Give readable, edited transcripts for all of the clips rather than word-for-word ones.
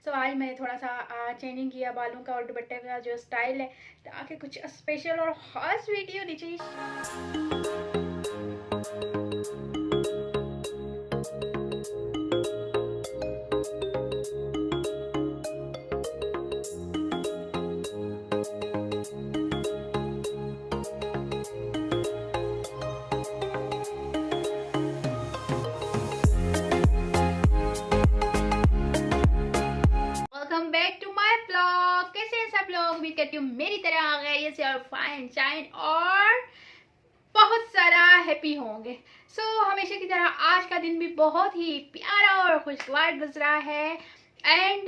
सो आज मैंने थोड़ा सा चेंजिंग किया बालों का और दुपट्टे का जो स्टाइल है, ताकि कुछ स्पेशल और ख़ास वीडियो नीचे। Welcome back to my blog. कैसे हैं सब लोग? उम्मीद करती हूँ मेरी तरह आ गए ये से और फाइन शाइन और बहुत सारा हैप्पी होंगे। हमेशा की तरह आज का दिन भी बहुत ही प्यारा और खुशगवार गुजरा है। एंड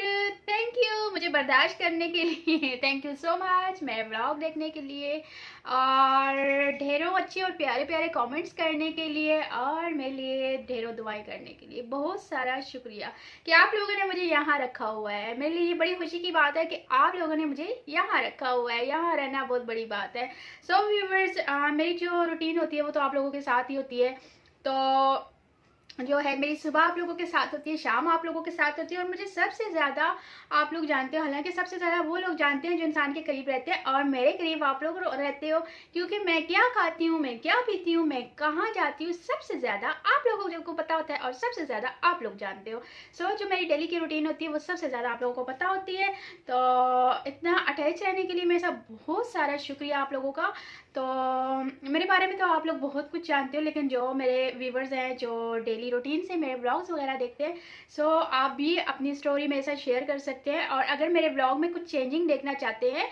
थैंक यू मुझे बर्दाश्त करने के लिए। थैंक यू सो मच मेरे ब्लॉग देखने के लिए और ढेरों अच्छे और प्यारे प्यारे कमेंट्स करने के लिए और मेरे लिए ढेरों दुआएं करने के लिए बहुत सारा शुक्रिया कि आप लोगों ने मुझे यहाँ रखा हुआ है। मेरे लिए ये बड़ी खुशी की बात है कि आप लोगों ने मुझे यहाँ रखा हुआ है। यहाँ रहना बहुत बड़ी बात है। सो व्यूवर्स, मेरी जो रूटीन होती है वो तो आप लोगों के साथ ही होती है। तो जो है मेरी सुबह आप लोगों के साथ होती है, शाम आप लोगों के साथ होती है और मुझे सबसे ज़्यादा आप लोग जानते हो, हालांकि सबसे ज़्यादा वो लोग जानते हैं जो इंसान के करीब रहते हैं और मेरे करीब आप लोग रहते हो, क्योंकि मैं क्या खाती हूँ, मैं क्या पीती हूँ, मैं कहाँ जाती हूँ, सबसे ज़्यादा आप लोगों को पता होता है और सबसे ज़्यादा आप लोग जानते हो। जो मेरी डेली की रूटीन होती है वो सबसे ज़्यादा आप लोगों को पता होती है। तो इतना अटैच रहने के लिए मेरे साथ बहुत सारा शुक्रिया आप लोगों का। तो मेरे बारे में तो आप लोग बहुत कुछ जानते हो, लेकिन जो मेरे व्यूवर्स हैं जो डेली रूटीन से मेरे ब्लॉग्स वगैरह देखते हैं, आप भी अपनी स्टोरी मेरे साथ शेयर कर सकते हैं। और अगर मेरे ब्लॉग में कुछ चेंजिंग देखना चाहते हैं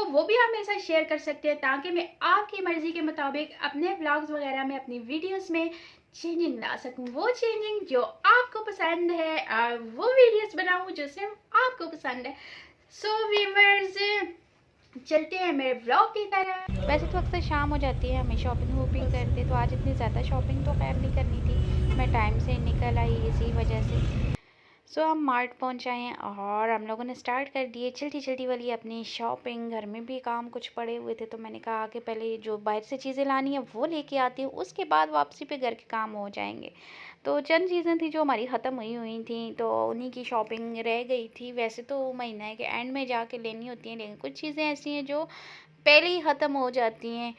वो भी आप मेरे साथ शेयर कर सकते हैं, ताकि मैं आपकी मर्ज़ी के मुताबिक अपने ब्लॉग्स वगैरह में, अपनी वीडियोज़ में चेंजिंग ला सकूँ। वो चेंजिंग जो आपको पसंद है और वो वीडियोज़ बनाऊँ जो सिर्फ आपको पसंद है। व्यूवर्स, चलते हैं मेरे ब्लॉग की तरह। वैसे तो अक्सर शाम हो जाती है, हमें शॉपिंग वॉपिंग करते, तो आज इतनी ज़्यादा शॉपिंग तो खैर नहीं करनी थी, मैं टाइम से निकल आई इसी वजह से। हम मार्ट पहुंच आए हैं और हम लोगों ने स्टार्ट कर दिए जल्दी जल्दी वाली अपनी शॉपिंग। घर में भी काम कुछ पड़े हुए थे, तो मैंने कहा कि पहले जो बाहर से चीज़ें लानी है वो लेके आती हूँ, उसके बाद वापसी पे घर के काम हो जाएंगे। तो चंद चीज़ें थी जो हमारी ख़त्म हुई थी, तो उन्हीं की शॉपिंग रह गई थी। वैसे तो महीने के एंड में जाके लेनी होती हैं, लेकिन कुछ चीज़ें ऐसी हैं जो पहले ही ख़त्म हो जाती हैं।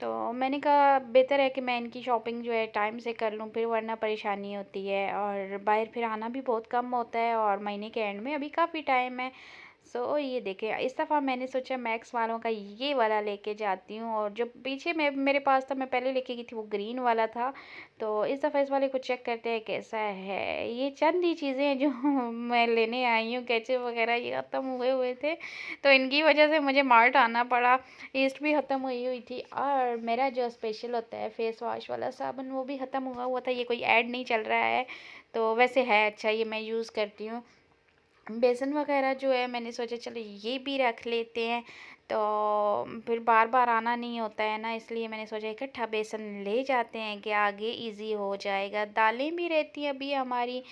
तो मैंने कहा बेहतर है कि मैं इनकी शॉपिंग जो है टाइम से कर लूँ, फिर वरना परेशानी होती है और बाहर फिर आना भी बहुत कम होता है और महीने के एंड में अभी काफ़ी टाइम है। ये देखें, इस दफ़ा मैंने सोचा मैक्स वालों का ये वाला लेके जाती हूँ, और जो पीछे मैं मेरे पास था, मैं पहले लेके गई थी, वो ग्रीन वाला था। तो इस दफ़ा इस वाले को चेक करते हैं कैसा है। ये चंद ही चीज़ें हैं जो मैं लेने आई हूँ, केचप वगैरह ये ख़त्म हुए हुए थे, तो इनकी वजह से मुझे मार्ट आना पड़ा। ईस्ट भी ख़त्म हुई हुई थी और मेरा जो स्पेशल होता है फेस वॉश वाला साबुन वो भी ख़त्म हुआ हुआ था। ये कोई ऐड नहीं चल रहा है, तो वैसे है अच्छा, ये मैं यूज़ करती हूँ। बेसन वगैरह जो है मैंने सोचा चलो ये भी रख लेते हैं, तो फिर बार बार आना नहीं होता है ना, इसलिए मैंने सोचा इकट्ठा बेसन ले जाते हैं कि आगे इजी हो जाएगा। दालें भी रहती हैं अभी हमारी,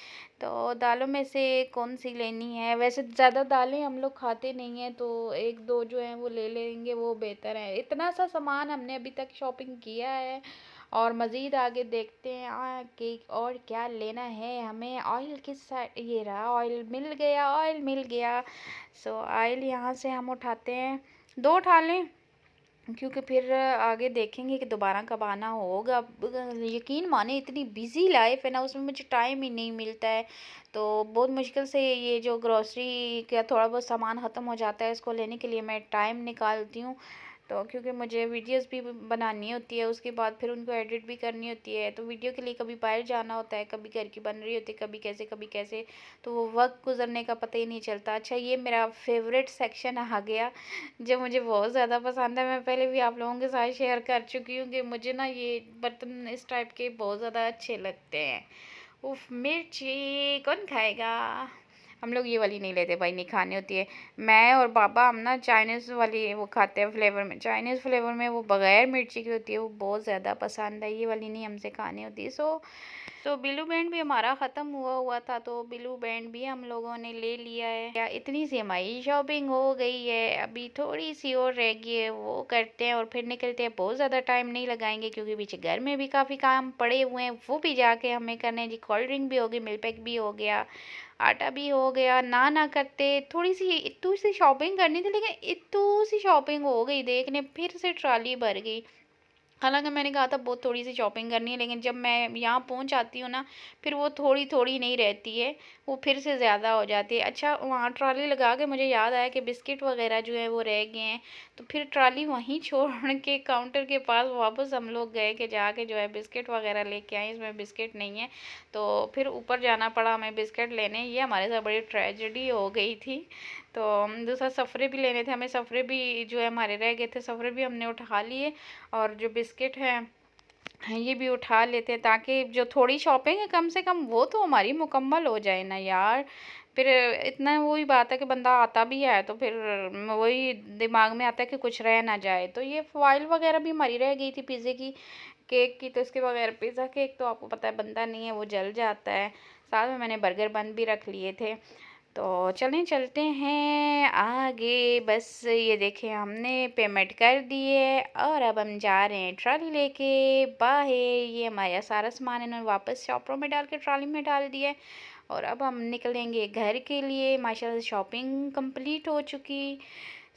तो दालों में से कौन सी लेनी है। वैसे ज़्यादा दालें हम लोग खाते नहीं हैं, तो एक दो जो हैं वो ले लेंगे, वो बेहतर है। इतना सा सामान हमने अभी तक शॉपिंग किया है और मज़ीद आगे देखते हैं कि और क्या लेना है हमें। ऑयल किस साइड, ये रहा ऑयल मिल गया, ऑयल मिल गया। ऑयल यहाँ से हम उठाते हैं, 2 उठा लें, क्योंकि फिर आगे देखेंगे कि दोबारा कब आना होगा। अब यकीन माने इतनी बिज़ी लाइफ है ना, उसमें मुझे टाइम ही नहीं मिलता है। तो बहुत मुश्किल से ये जो ग्रॉसरी का थोड़ा बहुत सामान ख़त्म हो जाता है, इसको लेने के लिए मैं टाइम निकालती हूँ। तो क्योंकि मुझे वीडियोस भी बनानी होती है, उसके बाद फिर उनको एडिट भी करनी होती है, तो वीडियो के लिए कभी बाहर जाना होता है, कभी घर की बन रही होती है, कभी कैसे, तो वो वक्त गुजरने का पता ही नहीं चलता। अच्छा, ये मेरा फेवरेट सेक्शन आ गया जो मुझे बहुत ज़्यादा पसंद है। मैं पहले भी आप लोगों के साथ शेयर कर चुकी हूँ कि मुझे ना ये बर्तन इस टाइप के बहुत ज़्यादा अच्छे लगते हैं। उफ, मिर्ची कौन खाएगा। हम लोग ये वाली नहीं लेते भाई, नहीं खानी होती है। मैं और पापा हम ना चाइनीज़ वाली वो खाते हैं फ्लेवर में, चाइनीज़ फ्लेवर में वो बग़ैर मिर्ची की होती है, वो बहुत ज़्यादा पसंद है। ये वाली नहीं हमसे खानी होती। बिलू बैंड भी हमारा ख़त्म हुआ हुआ था, तो बिलू बैंड भी हम लोगों ने ले लिया है। या इतनी सी हमारी शॉपिंग हो गई है, अभी थोड़ी सी और रह गई है, वो करते हैं और फिर निकलते हैं। बहुत ज़्यादा टाइम नहीं लगाएंगे क्योंकि पीछे घर में भी काफ़ी काम पड़े हुए हैं, वो भी जाके हमें करने हैं जी। कोल्ड ड्रिंक भी हो गई, मिल्क पैक भी हो गया, आटा भी हो गया। ना करते थोड़ी सी इतू सी शॉपिंग करनी थी, लेकिन इतू सी शॉपिंग हो गई देखने, फिर से ट्रॉली भर गई। हालांकि मैंने कहा था बहुत थोड़ी सी शॉपिंग करनी है, लेकिन जब मैं यहाँ पहुँच जाती हूँ ना, फिर वो थोड़ी थोड़ी नहीं रहती है, वो फिर से ज़्यादा हो जाती है। अच्छा, वहाँ ट्रॉली लगा के मुझे याद आया कि बिस्किट वगैरह जो है वो रह गए हैं, तो फिर ट्रॉली वहीं छोड़ के काउंटर के पास वापस हम लोग गए कि जाके जो है बिस्किट वगैरह लेके आए। इसमें बिस्किट नहीं है, तो फिर ऊपर जाना पड़ा हमें बिस्किट लेने। ये हमारे साथ बड़ी ट्रेजेडी हो गई थी। तो दूसरा सफ़रे भी लेने थे हमें, सफ़रे भी जो है हमारे रह गए थे, सफ़रे भी हमने उठा लिए, और जो बिस्किट हैं ये भी उठा लेते हैं, ताकि जो थोड़ी शॉपिंग है कम से कम वो तो हमारी मुकम्मल हो जाए ना यार। फिर इतना वही बात है कि बंदा आता भी है तो फिर वही दिमाग में आता है कि कुछ रह ना जाए। तो ये फॉइल वगैरह भी हमारी रह गई थी पिज़्ज़े की, केक की, तो इसके बगैर पिज़्ज़ा केक तो आपको पता है बनता नहीं है, वो जल जाता है। साथ में मैंने बर्गर बन भी रख लिए थे। तो चलते हैं आगे। बस ये देखें, हमने पेमेंट कर दिए और अब हम जा रहे हैं ट्रॉली लेके बाहर। ये हमारा सारा सामान इन्होंने वापस शॉपरों में डाल के ट्रॉली में डाल दिया है, और अब हम निकलेंगे घर के लिए। माशाल्लाह से शॉपिंग कंप्लीट हो चुकी।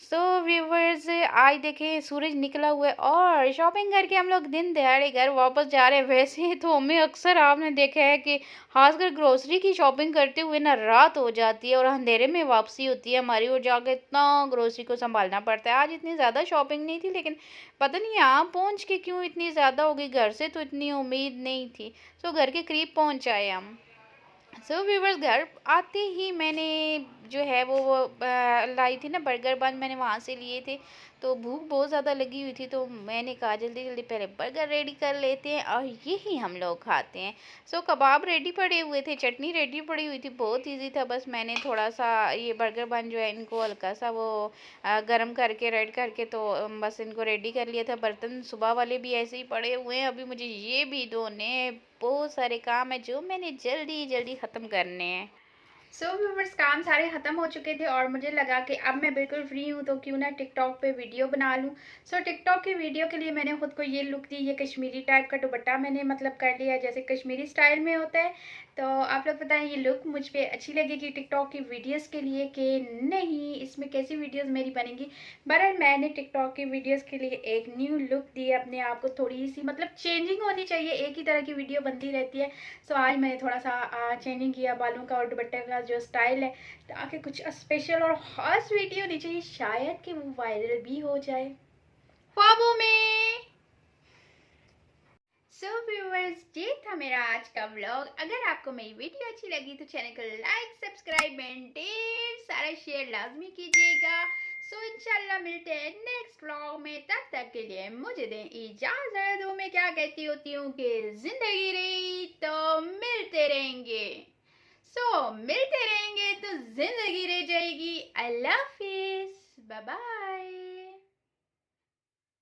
सो व्यूवर्स, आज देखें सूरज निकला हुआ है और शॉपिंग करके हम लोग दिन दहाड़े घर वापस जा रहे हैं। वैसे तो हमें अक्सर आपने देखा है कि खासकर ग्रोसरी की शॉपिंग करते हुए ना रात हो जाती है और अंधेरे में वापसी होती है हमारी, और जाके इतना ग्रोसरी को संभालना पड़ता है। आज इतनी ज़्यादा शॉपिंग नहीं थी, लेकिन पता नहीं यहाँ पहुँच के क्यों इतनी ज़्यादा हो गई। घर से तो इतनी उम्मीद नहीं थी। सो घर के करीब पहुँच आए हम। सो व्यूवर्स, घर आते ही मैंने जो है वो लाई थी ना बर्गर बन, मैंने वहाँ से लिए थे। तो भूख बहुत ज़्यादा लगी हुई थी, तो मैंने कहा जल्दी जल्दी पहले बर्गर रेडी कर लेते हैं और यही हम लोग खाते हैं। सो कबाब रेडी पड़े हुए थे, चटनी रेडी पड़ी हुई थी, बहुत इजी था। बस मैंने थोड़ा सा ये बर्गर बन जो है इनको हल्का सा वो गरम करके रेड करके तो बस इनको रेडी कर लिया था। बर्तन सुबह वाले भी ऐसे ही पड़े हुए हैं, अभी मुझे ये भी धोने, बहुत सारे काम है जो मैंने जल्दी जल्दी ख़त्म करने हैं। सो व्यूवर्स, काम सारे ख़त्म हो चुके थे और मुझे लगा कि अब मैं बिल्कुल फ्री हूँ तो क्यों ना टिकटॉक पे वीडियो बना लूँ। सो टिकटॉक की वीडियो के लिए मैंने खुद को ये लुक दी। ये कश्मीरी टाइप का दुपट्टा मैंने मतलब कर लिया जैसे कश्मीरी स्टाइल में होता है। तो आप लोग बताएं ये लुक मुझ पे अच्छी लगेगी टिकटॉक की वीडियोस के लिए कि नहीं, इसमें कैसी वीडियोस मेरी बनेंगी। बहरहाल मैंने टिकटॉक की वीडियोस के लिए एक न्यू लुक दी है अपने आप को, थोड़ी सी मतलब चेंजिंग होनी चाहिए, एक ही तरह की वीडियो बनती रहती है। सो आज मैंने थोड़ा सा चेंजिंग किया बालों का और दुपट्टे का जो स्टाइल है, ताकि कुछ स्पेशल और खास वीडियो होनी चाहिए, शायद कि वो वायरल भी हो जाए ख्वाबों में। सो व्यूअर्स, ये था मेरा आज का व्लॉग। अगर आपको मेरी वीडियो अच्छी लगी तो चैनल को लाइक, सब्सक्राइब एंड ढेर सारा शेयर लाजमी कीजिएगा। सो इंशाल्लाह मिलते हैं नेक्स्ट व्लॉग में। तब तक के लिए मुझे दें इजाजत। मैं क्या कहती होती हूँ कि जिंदगी रही तो मिलते रहेंगे, मिलते रहेंगे तो जिंदगी रह जाएगी। अल्लाह हाफिज, बाय बाय।